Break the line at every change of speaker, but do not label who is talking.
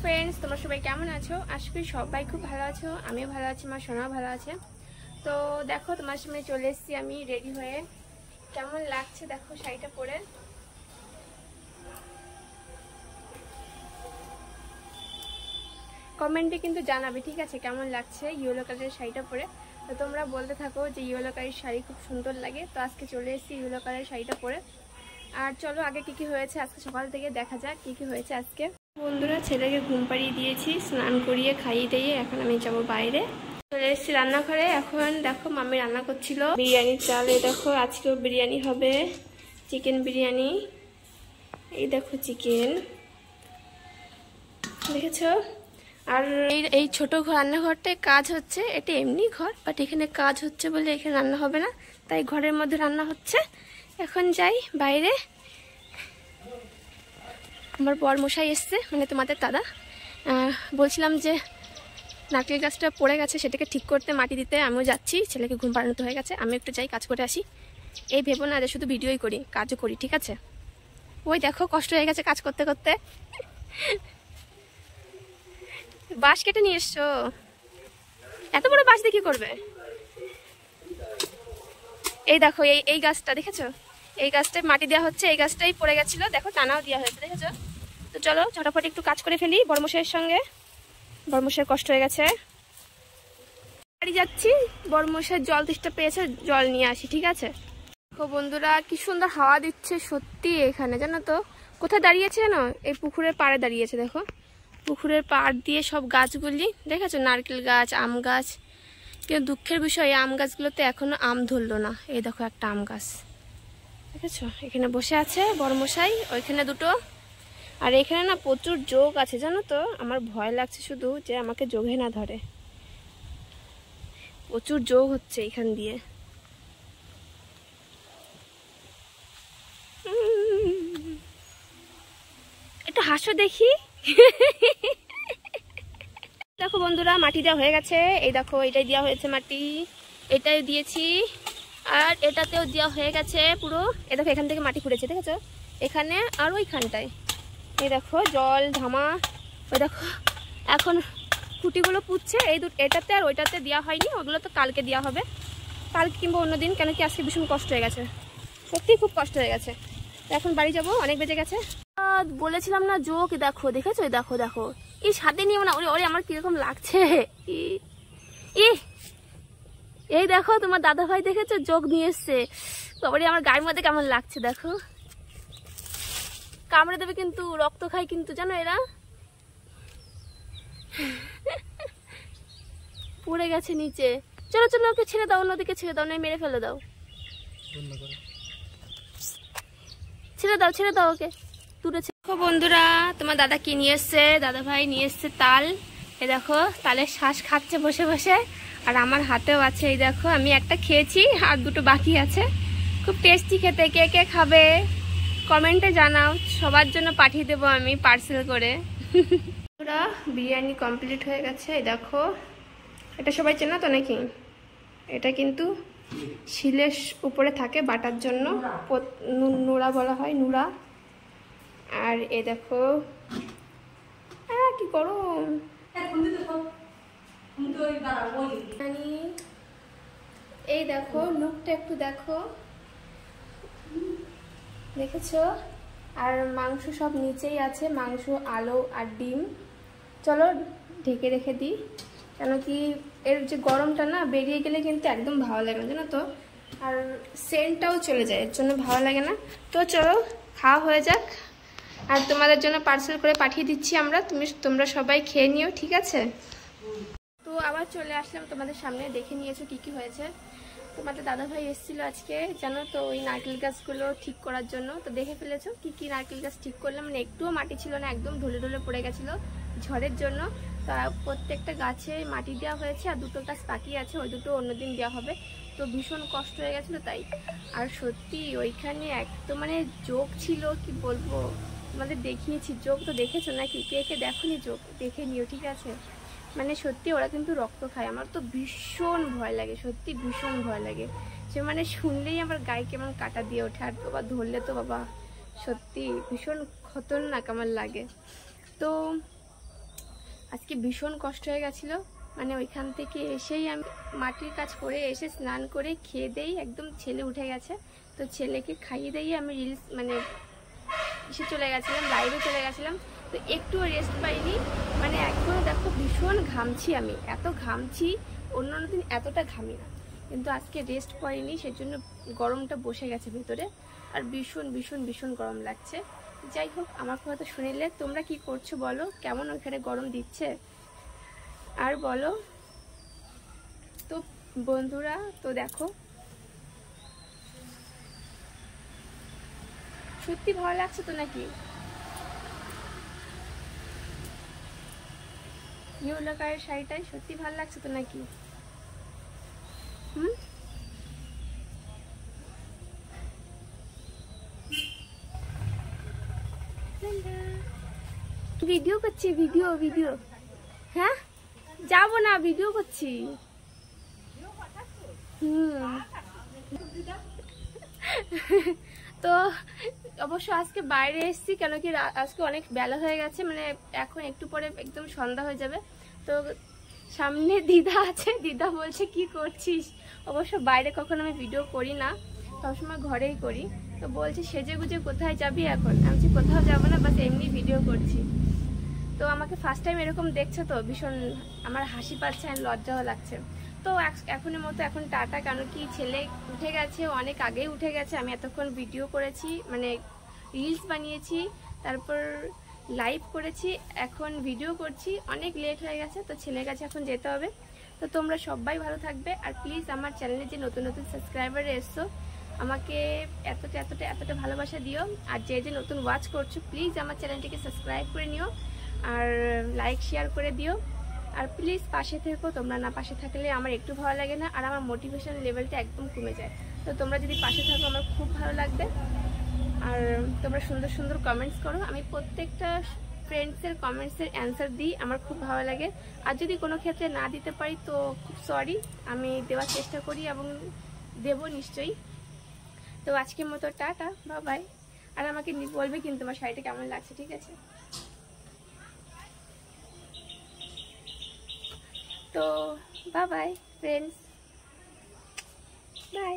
Friends, তোমরা সবাই কেমন আছো? আশা করি সবাই খুব ভালো আছো। আমিও ভালো আছি, মা সোনাও ভালো আছে। তো দেখো, তোমার সামনে চলে এসেছি আমি রেডি হয়ে। কেমন লাগছে দেখো শাড়িটা পরে। কমেন্টে কিন্তু জানাবে, ঠিক আছে, কেমন লাগছে ইয়েলো কালারের শাড়িটা পরে। তো তোমরা বলতে থাকো যে ইয়েলো কালারের শাড়ি খুব সুন্দর লাগে। তো আজকে চলে এসেছি ইয়েলো কালারের শাড়িটা পরে। আর চলো আগে কি হয়েছে আজকে সকাল থেকে দেখা যাক কি হয়েছে আজকে। বন্ধুরা, ছেলেকে ঘুম পাড়িয়ে দিয়েছি, স্নান করিয়ে খাইয়ে দিয়ে এখন আমি যাবো বাইরে। চলে এসেছি রান্নাঘরে। এখন দেখো মামি রান্না করছিল বিরিয়ানির চাল। এই দেখো আজকেও বিরিয়ানি হবে, চিকেন বিরিয়ানি। এই দেখো চিকেন, দেখেছো? আর এই ছোট রান্নাঘরটায় কাজ হচ্ছে। এটা এমনি ঘর, বাট এখানে কাজ হচ্ছে বলে এখানে রান্না হবে না, তাই ঘরের মধ্যে রান্না হচ্ছে। এখন যাই বাইরে। আমার বর মশাই এসছে, মানে তোমাদের দাদা। বলছিলাম যে নারকেল গাছটা পড়ে গেছে, সেটাকে ঠিক করতে, মাটি দিতে। আমিও যাচ্ছি, ছেলেকে ঘুম পাড়ানো হয়ে গেছে, আমি একটু যাই কাজ করে আসি। এই ভেবো না যে শুধু ভিডিওই করি, কাজও করি, ঠিক আছে? ওই দেখো কষ্ট হয়ে গেছে কাজ করতে করতে। বাঁশ কেটে নিয়ে এসছো? এত বড় বাঁশ দিয়ে কি করবে? এই দেখো এই গাছটা দেখেছো? এই গাছটায় মাটি দেওয়া হচ্ছে। এই গাছটাই পড়ে গেছিল, দেখো টানাও দেওয়া হয়েছে, দেখেছো? তো চলো ঝটাফট একটু কাজ করে ফেলি বড়মশাইয়ের সঙ্গে। বড়মশাইয়ের কষ্ট হয়ে গেছে। বাড়ি যাচ্ছি, বড়মশাইয়ের জল তেষ্টা পেয়েছে, জল নিয়ে আসি, ঠিক আছে? দেখো বন্ধুরা, কি সুন্দর হাওয়া দিচ্ছে সত্যি এখানে, জানো তো? কোথায় দাঁড়িয়েছে জানো? এই পুকুরের পাড়ে দাঁড়িয়েছে। দেখো পুকুরের পাড় দিয়ে সব গাছগুলি দেখেছো, নারকেল গাছ, আম গাছ। কিন্তু দুঃখের বিষয়, আম গাছগুলোতে এখনো আম ধরলো না। এই দেখো একটা আম গাছ, দেখেছো? এখানে বসে আছে বড়মশাই, ওইখানে দুটো। আর এখানে না প্রচুর যোগ আছে, জানো তো? আমার ভয় লাগছে শুধু যে আমাকে যোগে না ধরে। প্রচুর যোগ হচ্ছে এখান দিয়ে। একটু হাসো দেখি। দেখো বন্ধুরা, মাটি দেওয়া হয়ে গেছে। এই দেখো এটাই দেওয়া হয়েছে মাটি, এটাই দিয়েছি। আর এটাতেও দেওয়া হয়ে গেছে পুরো। এ দেখো এখান থেকে মাটি খুঁড়েছে, দেখেছো? এখানে আর ওইখানটায়। এই দেখো জল ধামা। ওই দেখো এখন খুঁটিগুলো পুঁতছে। এটাতে আর ওইটাতে দেওয়া হয়নি, ওগুলো তো কালকে দেওয়া হবে, কালকে কিংবা অন্যদিন। কেন কি আজকে ভীষণ কষ্ট হয়ে গেছে, সত্যি খুব কষ্ট হয়ে গেছে। এখন বাড়ি যাব, অনেক বেজে গেছে। বলেছিলাম না যোগ, দেখো দেখেছো? দেখো দেখো এই সাথে নিও না। ওরে ওরে আমার কিরকম লাগছে। এই দেখো তোমার দাদা ভাই দেখেছো, যোগ নিয়ে এসছে। বাবারে আমার গায়ের মধ্যে কেমন লাগছে দেখো। কামড়ে দেবে কিন্তু, রক্ত খায় কিন্তু, জানো এরা। পড়ে গেছে নিচে। চলো চলো ওকে ছেড়ে দাও, অন্যদিকে ছেড়ে দাও, নয় মেরে ফেলে দাও। ছেড়ে দাও ছেড়ে দাও ওকে, দূরে। দেখো বন্ধুরা, তোমার দাদা কি নিয়ে এসছে? দাদা ভাই নিয়ে এসছে তাল। এই দেখো তালের শ্বাস খাচ্ছে বসে বসে। আর আমার হাতেও আছে, এই দেখো আমি একটা খেয়েছি আর দুটো বাকি আছে। খুব টেস্টি খেতে। কে কে খাবে কমেন্টে জানাও, সবার জন্য পাঠিয়ে দেবো আমি পার্সেল করে। পুরা বিরিয়ানি কমপ্লিট হয়ে গেছে। এই দেখো, এটা সবাই চেনা তো নাকি? এটা কিন্তু শিলের উপরে থাকে বাটার জন্য, নুরা বলা হয়, নুরা। আর এ দেখো কি গরম। এই দেখো লুকটা একটু দেখো, দেখেছো? আর মাংস সব নিচেই আছে, মাংস, আলু আর ডিম। চলো ঢেকে রেখে দিই, কেন কি এর যে গরমটা না বেরিয়ে গেলে কিন্তু একদম ভালো লাগে না, জানো তো? আর সেন্টটাও চলে যায়, এর জন্য ভালো লাগে না। তো চলো খাওয়া হয়ে যাক। আর তোমাদের জন্য পার্সেল করে পাঠিয়ে দিচ্ছি আমরা, তোমরা সবাই খেয়ে নিও, ঠিক আছে? তো আবার চলে আসলাম তোমাদের সামনে। দেখে নিয়েছো কি কি হয়েছে। তোমাদের দাদা ভাই এসেছিল আজকে, জানো তো, ওই নারকেল গাছগুলো ঠিক করার জন্য। তো দেখে ফেলেছো কি কি নারকেল গাছ ঠিক করলাম। মানে একটুও মাটি ছিল না, একদম ঢলে ঢলে পড়ে গেছিলো ঝড়ের জন্য। তা প্রত্যেকটা গাছে মাটি দেওয়া হয়েছে, আর দুটো গাছ বাকি আছে, ওই দুটো অন্যদিন দেওয়া হবে। তো ভীষণ কষ্ট হয়ে গেছিলো তাই। আর সত্যি ওইখানে একদম মানে যোগ ছিল, কি বলবো, তোমাদের দেখিয়েছি। যোগ তো দেখেছো নাকি? কে কে দেখোনি যোগ, দেখে নিও, ঠিক আছে? মানে সত্যি ওরা কিন্তু রক্ত খায়। আমার তো ভীষণ ভয় লাগে, সত্যি ভীষণ ভয় লাগে। সে মানে শুনলেই আমার গায়ে কেমন কাটা দিয়ে ওঠে। আর বাবা ধরলে তো বাবা সত্যি ভীষণ খতরনাক আমার লাগে। তো আজকে ভীষণ কষ্ট হয়ে গেছিলো, মানে ওইখান থেকে এসেই আমি মাটির কাজ করে এসে স্নান করে খেয়ে দেই, একদম ছেলে উঠে গেছে, তো ছেলেকে খাইয়ে দিয়ে আমি রিলস মানে এসে চলে গেছিলাম, লাইভে চলে গেছিলাম, তো একটুও রেস্ট পাইনি। মানে এখনও দেখো ভীষণ ঘামছি, আমি এত ঘামছি, অন্য দিন এতটা ঘামি না, কিন্তু আজকে রেস্ট পাইনি, সেজন্য গরমটা বসে গেছে ভেতরে, আর ভীষণ ভীষণ ভীষণ গরম লাগছে। যাই হোক, আমার কথা শুনিলে তোমরা কি করছো বলো, কেমন ওখানে গরম দিচ্ছে আর বলো তো বন্ধুরা। তো দেখো সত্যি ভালো লাগছে তো নাকি, ইয়েলো কালারের শাড়িটাই সত্যি ভালো লাগছে তো নাকি? ভিডিও করছি, ভিডিও ভিডিও। হ্যাঁ যাবো না, ভিডিও করছি। তো অবশ্য আজকে বাইরে এসেছি, কেন কি আজকে অনেক বেলা হয়ে গেছে, মানে এখন একটু পরে একদম সন্ধ্যা হয়ে যাবে। তো সামনে দিদা আছে, দিদা বলছে কি করছিস, অবশ্য বাইরে কখনো আমি ভিডিও করি না, সবসময় ঘরেই করি। তো বলছে সেজে গুজে কোথায় যাবি এখন, আমি কোথাও যাবো না, বাস এমনি ভিডিও করছি। তো আমাকে ফার্স্ট টাইম এরকম দেখছে, তো ভীষণ আমার হাসি পাচ্ছে আর লজ্জাও লাগছে। তো এখনের মতো এখন টাটা, কেন কি ছেলে উঠে গেছে, অনেক আগেই উঠে গেছে, আমি এতক্ষণ ভিডিও করেছি, মানে রিলস বানিয়েছি, তারপর লাইভ করেছি, এখন ভিডিও করছি, অনেক লেট হয়ে গেছে, তো ছেলের কাছে এখন যেতে হবে। তো তোমরা সবাই ভালো থাকবে, আর প্লিজ আমার চ্যানেলে যে নতুন নতুন সাবস্ক্রাইবার এসছো, আমাকে এতটা এতটা এতটা ভালোবাসা দিও, আর যে যে নতুন ওয়াচ করছো প্লিজ আমার চ্যানেলটিকে সাবস্ক্রাইব করে নিও, আর লাইক শেয়ার করে দিও, আর প্লিজ পাশে থেকো, তোমরা না পাশে থাকলে আমার একটু ভালো লাগে না, আর আমার মোটিভেশন লেভেলটা একদম কমে যায়। তো তোমরা যদি পাশে থাকো আমার খুব ভালো লাগবে, আর তোমরা সুন্দর সুন্দর কমেন্টস করো, আমি প্রত্যেকটা ফ্রেন্ডসের কমেন্টসের অ্যান্সার দিই, আমার খুব ভালো লাগে। আর যদি কোনো ক্ষেত্রে না দিতে পারি তো খুব সরি, আমি দেওয়ার চেষ্টা করি এবং দেবো নিশ্চয়ই। তো আজকের মতো টাটা, বাই বাই। আর আমাকে বলবে কিন্তু তোমার শাড়িটা কেমন লাগছে, ঠিক আছে? তো বাই বাই ফ্রেন্ডস, বাই।